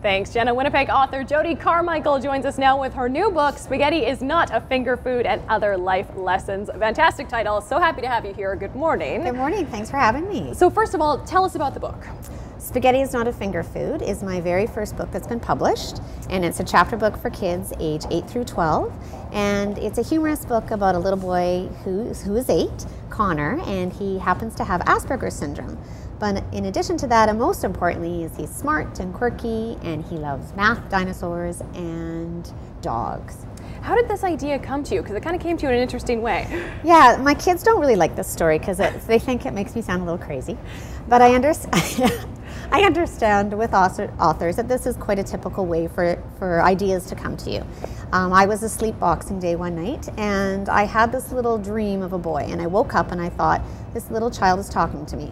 Thanks, Jenna. Winnipeg author Jodi Carmichael joins us now with her new book, Spaghetti is Not a Finger Food and Other Life Lessons. Fantastic title. So happy to have you here. Good morning. Good morning. Thanks for having me. So first of all, tell us about the book. Spaghetti is Not a Finger Food is my very first book that's been published, and it's a chapter book for kids age 8 through 12. And it's a humorous book about a little boy who is 8, Connor, and he happens to have Aspergers syndrome. But in addition to that, and most importantly, is he's smart and quirky, and he loves math, dinosaurs, and dogs. How did this idea come to you? Because it kind of came to you in an interesting way. Yeah, my kids don't really like this story because they think it makes me sound a little crazy. But I understand with authors that this is quite a typical way for ideas to come to you. I was asleep Boxing Day one night, and I had this little dream of a boy, and I woke up and I thought, this little child is talking to me.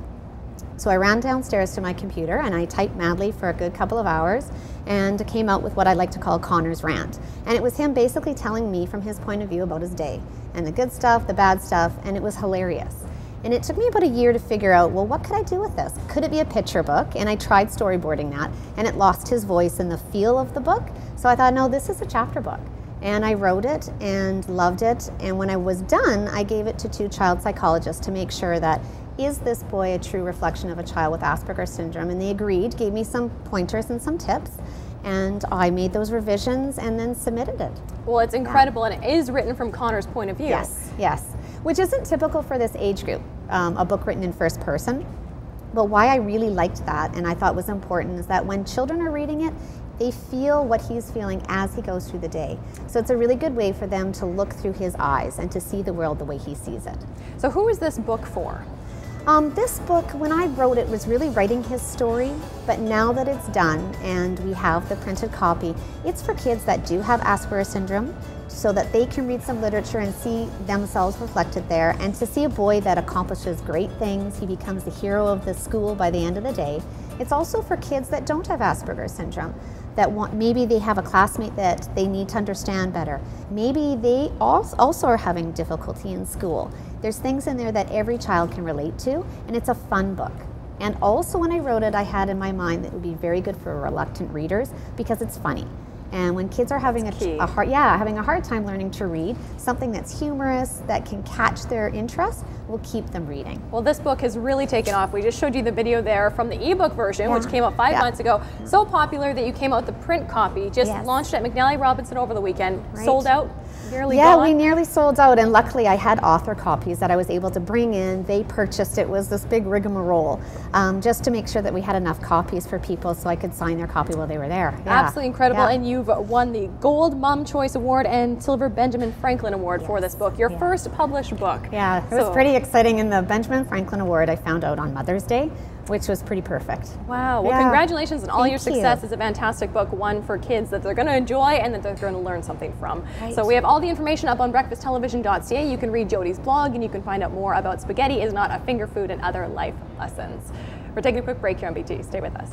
So I ran downstairs to my computer and I typed madly for a good couple of hours and came out with what I like to call Connor's rant. And it was him basically telling me from his point of view about his day and the good stuff, the bad stuff, and it was hilarious. And it took me about a year to figure out, well, what could I do with this? Could it be a picture book? And I tried storyboarding that, and it lost his voice and the feel of the book. So I thought, no, this is a chapter book. And I wrote it and loved it. And when I was done, I gave it to 2 child psychologists to make sure that, is this boy a true reflection of a child with Asperger's syndrome? And they agreed, gave me some pointers and some tips. And I made those revisions and then submitted it. Well, it's incredible, and it is written from Connor's point of view. Yes, yes. Which isn't typical for this age group, a book written in first person. But why I really liked that and I thought was important is that when children are reading it, they feel what he's feeling as he goes through the day. So it's a really good way for them to look through his eyes and to see the world the way he sees it. So who is this book for? This book, when I wrote it, was really writing his story, but now that it's done and we have the printed copy, it's for kids that do have Asperger's syndrome so that they can read some literature and see themselves reflected there, and to see a boy that accomplishes great things, he becomes the hero of the school by the end of the day. It's also for kids that don't have Asperger's syndrome, that maybe they have a classmate that they need to understand better. Maybe they also are having difficulty in school. There's things in there that every child can relate to, and it's a fun book. And also when I wrote it, I had in my mind that it would be very good for reluctant readers because it's funny. And when kids are having having a hard time learning to read, something that's humorous, that can catch their interest, will keep them reading. Well, this book has really taken off. We just showed you the video there from the ebook version, which came out 5 months ago. So popular that you came out with the print copy, just launched at McNally Robinson over the weekend, sold out. Nearly gone. We nearly sold out, and luckily I had author copies that I was able to bring in. They purchased it. Was this big rigmarole just to make sure that we had enough copies for people so I could sign their copy while they were there. Absolutely incredible, and you've won the Gold Mom Choice Award and Silver Benjamin Franklin Award for this book, your first published book. Yeah, it was pretty exciting, and the Benjamin Franklin Award I found out on Mother's Day, which was pretty perfect. Wow, well congratulations on all your success. It's a fantastic book, one for kids that they're going to enjoy and that they're going to learn something from. So we have all the information up on breakfasttelevision.ca. You can read Jodi's blog and you can find out more about Spaghetti is Not a Finger Food and Other Life Lessons. We're taking a quick break here on BT. Stay with us.